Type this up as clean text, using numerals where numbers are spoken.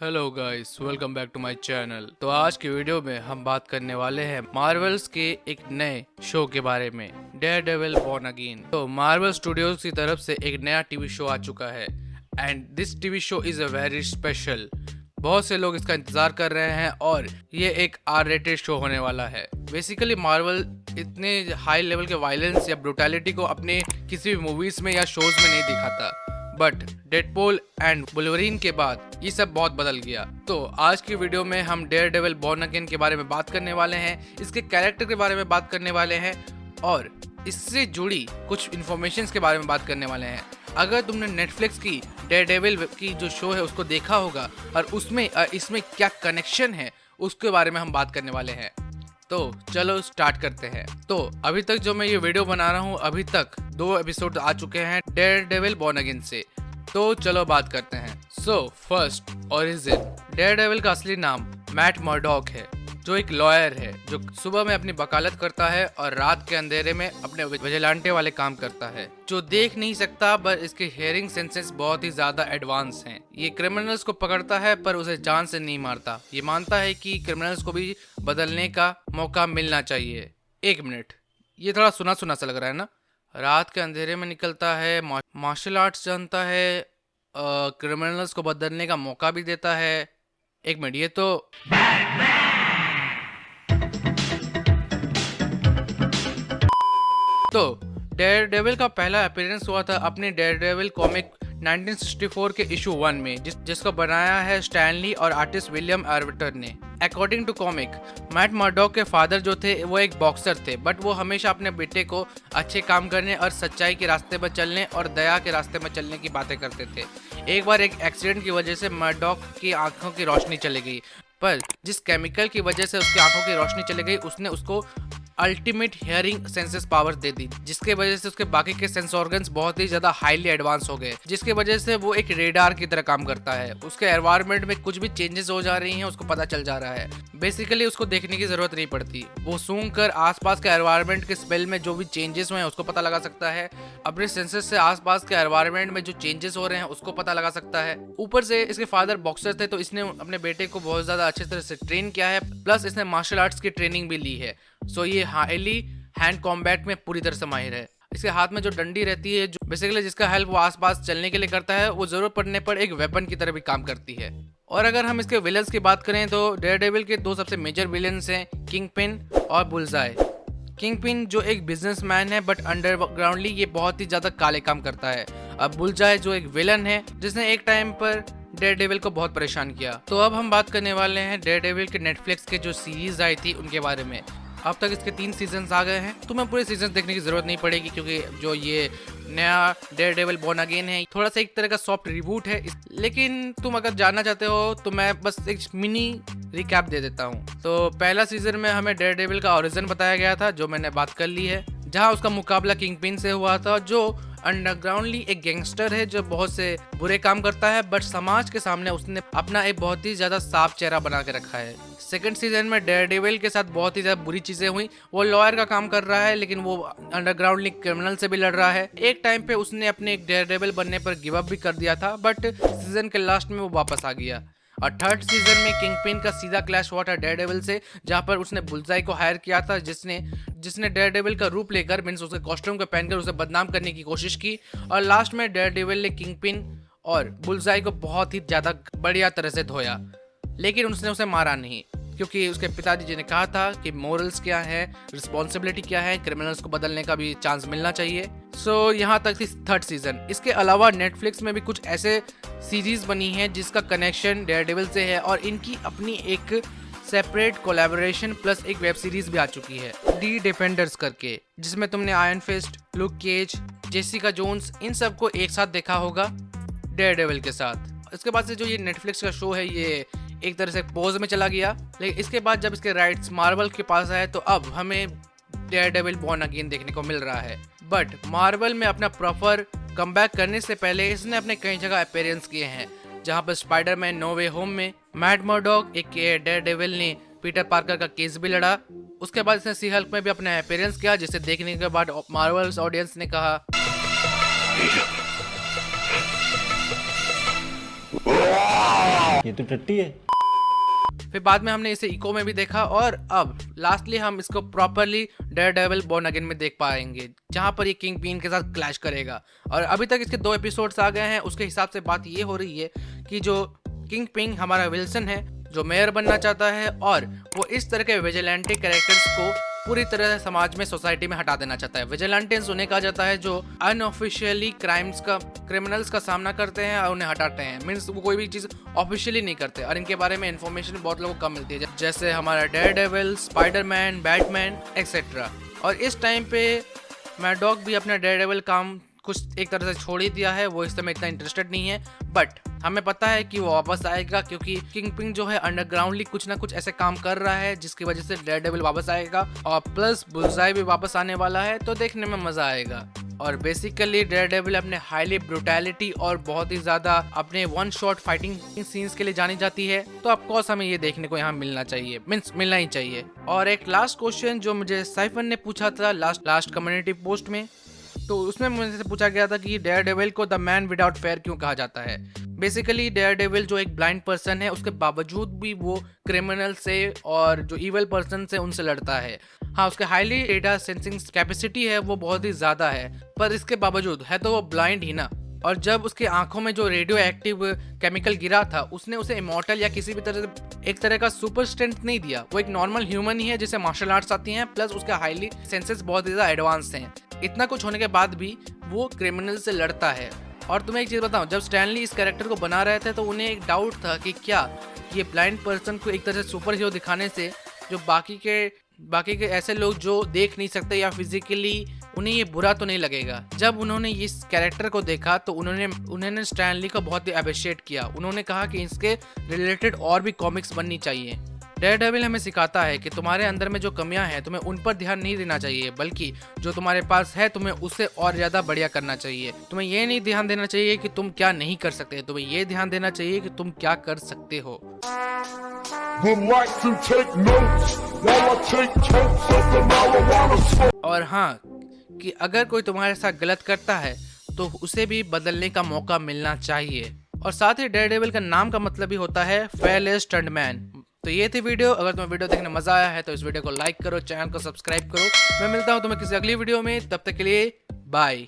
Hello guys, welcome back to my channel. तो आज की वीडियो में हम बात करने वाले हैं मार्वल्स के एक नए शो के बारे में, डेयरडेविल बॉर्न अगेन। तो मार्वल स्टूडियोज की तरफ से एक नया टीवी शो आ चुका है and this TV show is a very special. बहुत से लोग इसका इंतजार कर रहे हैं और ये एक आर रेटेड शो होने वाला है। बेसिकली मार्वल इतने हाई लेवल के वायलेंस या ब्रुटैलिटी को अपने किसी भी मूवीज में या शोज में नहीं दिखाता, बट डेडपूल एंड वुल्वरीन के बाद ये सब बहुत बदल गया। तो आज की वीडियो में हम डेयरडेविल बॉर्न अगेन के बारे में बात करने वाले हैं, इसके कैरेक्टर के बारे में बात करने वाले हैं और इससे जुड़ी कुछ इन्फॉर्मेशन के बारे में बात करने वाले हैं। अगर तुमने नेटफ्लिक्स की डेयरडेविल की जो शो है उसको देखा होगा और उसमें इसमें क्या कनेक्शन है उसके बारे में हम बात करने वाले हैं। तो चलो स्टार्ट करते हैं। तो अभी तक जो मैं ये वीडियो बना रहा हूँ, अभी तक 2 एपिसोड आ चुके हैं डेयरडेविल बॉर्न अगेन से। तो चलो बात करते हैं। सो फर्स्ट ओरिजिन, डेयरडेविल का असली नाम मैट मर्डॉक है, जो एक लॉयर है जो सुबह में अपनी वकालत करता है और रात के अंधेरे में अपने विजिलेंटे वाले काम करता है, जो देख नहीं सकता पर इसके हियरिंग सेंसेस बहुत ही ज्यादा एडवांस हैं। ये क्रिमिनल्स को पकड़ता है पर उसे जान से नहीं मारता। ये मानता है कि क्रिमिनल्स को भी बदलने का मौका मिलना चाहिए। एक मिनट, ये थोड़ा सुना सुना सा लग रहा है ना। रात के अंधेरे में निकलता है, मार्शल आर्ट्स जानता है, क्रिमिनल्स को बदलने का मौका भी देता है। एक मिनट, ये तो डेयरडेविल का पहला अपीयरेंस हुआ था अपने डेयरडेविल कॉमिक 1964 के इशू 1 में, जिसको बनाया है स्टैनली और आर्टिस्ट विलियम आर्बिटर ने। According to comic, Matt Murdock के फादर जो थे वो एक बॉक्सर थे, बट वो हमेशा अपने बेटे को अच्छे काम करने और सच्चाई के रास्ते पर चलने और दया के रास्ते में चलने की बातें करते थे। एक बार एक एक्सीडेंट की वजह से मर्डॉक की आंखों की रोशनी चली गई, पर जिस केमिकल की वजह से उसकी आंखों की रोशनी चली गई उसने उसको अल्टीमेट हियरिंग सेंसेस पावर दे दी, जिसके वजह से उसके बाकी के सेंस ऑर्गन्स बहुत ही ज्यादा हाईली एडवांस हो गए, जिसके वजह से वो एक रेडार की तरह काम करता है। उसके एनवायरनमेंट में कुछ भी चेंजेस हो जा रही हैं उसको पता चल जा रहा है। बेसिकली उसको देखने की जरूरत नहीं पड़ती, वो सूंघ कर आसपास के एनवायरनमेंट के स्मेल में जो भी चेंजेस हुए हैं उसको पता लगा सकता है। अपने सेंसेस से आसपास के एनवायरनमेंट में जो चेंजेस हो रहे हैं उसको पता लगा सकता है। ऊपर से इसके फादर बॉक्सर थे, तो इसने अपने बेटे को बहुत ज्यादा अच्छी तरह से ट्रेन किया है, प्लस इसने मार्शल आर्ट्स की ट्रेनिंग भी ली है। सो ये हाईली हैंड कॉम्बैट में पूरी तरह से माहिर है। इसके हाथ में जो डंडी रहती है, जो बेसिकली जिसका हेल्प वो आसपास चलने के लिए करता है, वो जरूरत पड़ने पर एक वेपन की तरह भी काम करती है। और अगर हम इसके विलन्स की बात करें तो डेयरडेविल के 2 सबसे मेजर विलन्स हैं, किंगपिन और बुलजाई। किंगपिन जो एक बिजनेसमैन है बट अंडरग्राउंडली ये बहुत ही ज्यादा काले काम करता है। अब बुलजाई जो एक विलन है जिसने एक टाइम पर डेयरडेविल को बहुत परेशान किया। तो अब हम बात करने वाले हैं डेयरडेविल के नेटफ्लिक्स के जो सीरीज आई थी उनके बारे में। अब तक इसके 3 सीजन्स आ गए हैं, तुम्हें पूरे सीजन देखने की जरूरत नहीं पड़ेगी, क्योंकि जो ये नया डेयरडेविल बॉर्न अगेन है थोड़ा सा एक तरह का सॉफ्ट रिबूट है। लेकिन तुम अगर जानना चाहते हो तो मैं बस एक मिनी रिकैप दे देता हूँ। तो पहला सीजन में हमें डेयरडेविल का ओरिजिन बताया गया था, जो मैंने बात कर ली है, जहाँ उसका मुकाबला किंगपिन से हुआ था, जो अंडरग्राउंडली एक गैंगस्टर है जो बहुत से बुरे काम करता है, बट समाज के सामने उसने अपना एक बहुत ही ज्यादा साफ चेहरा बना के रखा है। सेकंड सीजन में डेयरडेविल के साथ बहुत ही ज्यादा बुरी चीजें हुई। वो लॉयर का काम कर रहा है, लेकिन वो अंडरग्राउंडली क्रिमिनल से भी लड़ रहा है। एक टाइम पे उसने अपने एक डेयरडेविल बनने पर गिव अप भी कर दिया था, बट सीजन के लास्ट में वो वापस आ गया। और थर्ड सीजन में किंगपिन का सीधा क्लैश हुआ था डेयरडेविल से, जहां पर उसने बुलजाई को हायर किया था, जिसने डेयरडेविल का रूप लेकर मींस उसके कॉस्ट्यूम को पहनकर उसे बदनाम करने की कोशिश की। और लास्ट में डेयरडेविल ने किंगपिन और बुलजाई को बहुत ही ज्यादा बढ़िया तरह से धोया, लेकिन उसने उसे मारा नहीं, क्योंकि उसके पिताजी जी ने कहा था कि मोरल्स क्या है, रिस्पॉन्सिबिलिटी क्या है, क्रिमिनल्स को बदलने का भी चांस मिलना चाहिए। सो यहाँ तक थी थर्ड सीजन। इसके अलावा नेटफ्लिक्स में भी कुछ ऐसे सीरीज बनी है जिसका कनेक्शन डेयरडेविल से है, और इनकी अपनी एक सेपरेट कोलैबोरेशन प्लस एक वेब सीरीज भी आ चुकी है, दी डिफेंडर्स करके, जिसमें तुमने Iron Fist, Luke Cage, Jessica Jones, इन सबको एक साथ देखा होगा डेयरडेविल के साथ। इसके बाद से जो ये नेटफ्लिक्स का शो है ये एक तरह से पोज में चला गया, लेकिन इसके बाद जब इसके राइट्स मार्वल के पास आए तो अब हमें डेयरडेविल बॉर्न अगेन देखने को मिल रहा है। बट मार्वल में अपना प्रॉपर कमबैक करने से पहले इसने अपने कई जगह अपीयरेंस किए हैं, जहां पर स्पाइडरमैन नो वे होम में मैट मर्डॉक एक डेयरडेविल ने पीटर पार्कर का केस भी लड़ा। उसके बाद इसने सी हल्क में भी अपना अपीयरेंस किया, जिसे देखने के बाद मार्वल्स ऑडियंस ने कहा ये तो टट्टी है। फिर बाद में हमने इसे इको में भी देखा और अब लास्टली हम इसको प्रॉपरली डेयरडेविल बॉर्न अगेन में देख पाएंगे, जहां पर ये किंग पिन के साथ क्लैश करेगा। और अभी तक इसके 2 एपिसोड्स आ गए हैं, उसके हिसाब से बात ये हो रही है कि जो किंग पिन हमारा विल्सन है जो मेयर बनना चाहता है और वो इस तरह के विजिलेंटे कैरेक्टर्स को पूरी तरह से समाज में, सोसाइटी में हटा देना चाहता है। विजिलेंटेस उन्हें कहा जाता है जो अनऑफिशियली क्रिमिनल्स का सामना करते हैं और उन्हें हटाते हैं। मीन्स वो कोई भी चीज़ ऑफिशियली नहीं करते और इनके बारे में इन्फॉर्मेशन बहुत लोगों को कम मिलती है, जैसे हमारा डेयरडेविल, स्पाइडरमैन, बैटमैन एक्सेट्रा। और इस टाइम पे मैडॉक भी अपना डेयरडेविल काम कुछ एक तरह से छोड़ ही दिया है, वो इस समय इतना इंटरेस्टेड नहीं है। बट हमें पता है कि वो वापस आएगा क्योंकि किंगपिन जो है अंडरग्राउंडली कुछ ना कुछ ऐसे काम कर रहा है जिसकी वजह से डेयरडेविल वापस आएगा और प्लस बुलजाई भी वापस आने वाला है, तो देखने में मजा आएगा। और बेसिकली डेयरडेविल अपने हाईली ब्रूटैलिटी और बहुत ही ज्यादा अपने वन शॉट फाइटिंग सीन्स के लिए जानी जाती है, तो ऑफकोर्स हमें ये देखने को यहाँ मिलना चाहिए, मीन्स मिलना ही चाहिए। और एक लास्ट क्वेश्चन जो मुझे साइफन ने पूछा था लास्ट कम्युनिटी पोस्ट में, तो उसमें मुझसे पूछा गया था कि डेयरडेविल को द मैन विदाउट फेयर क्यों कहा जाता है। बेसिकली डेयरडेविल जो एक ब्लाइंड पर्सन है, उसके बावजूद भी वो क्रिमिनल से और जो इविल पर्सन से उनसे लड़ता है। हाँ, उसके हाईली डेटा सेंसिंग कैपेसिटी है वो बहुत ही ज्यादा है, पर इसके बावजूद है तो वो ब्लाइंड ही ना। और जब उसके आंखों में जो रेडियो एक्टिव केमिकल गिरा था, उसने उसे इमॉर्टल या किसी भी तरह से एक तरह का सुपर स्ट्रेंथ नहीं दिया। वो एक नॉर्मल ह्यूमन ही है जिसे मार्शल आर्ट्स आती हैं, प्लस उसके हाईली सेंसेस बहुत ज्यादा एडवांस हैं। इतना कुछ होने के बाद भी वो क्रिमिनल से लड़ता है। और तुम्हें एक चीज बताऊं, जब स्टैनली इस कैरेक्टर को बना रहे थे तो उन्हें एक डाउट था कि क्या ये ब्लाइंड पर्सन को एक तरह से सुपर हीरो दिखाने से जो बाकी के ऐसे लोग जो देख नहीं सकते या फिजिकली उन्हें ये बुरा तो नहीं लगेगा। जब उन्होंने इस कैरेक्टर को देखा तो उन्होंने स्टैनली को बहुत ही अप्रिशिएट किया। उन्होंने कहा कि इसके रिलेटेड और भी कॉमिक्स बननी चाहिए। डेयरडेविल हमें सिखाता है कि तुम्हारे अंदर में जो कमियां हैं तुम्हें उन पर ध्यान नहीं देना चाहिए, बल्कि जो तुम्हारे पास है तुम्हें उससे और ज्यादा बढ़िया करना चाहिए। तुम्हें ये नहीं ध्यान देना चाहिए कि तुम क्या नहीं कर सकते, तुम्हें ये ध्यान देना चाहिए कि तुम क्या कर सकते हो। और हाँ, कि अगर कोई तुम्हारे साथ गलत करता है तो उसे भी बदलने का मौका मिलना चाहिए। और साथ ही डेयरडेविल का नाम का मतलब ही होता है फेयरलेस स्टंटमैन। तो ये थी वीडियो। अगर तुम्हें वीडियो देखने मजा आया है तो इस वीडियो को लाइक करो, चैनल को सब्सक्राइब करो। मैं मिलता हूँ तुम्हें किसी अगली वीडियो में, तब तक के लिए बाय।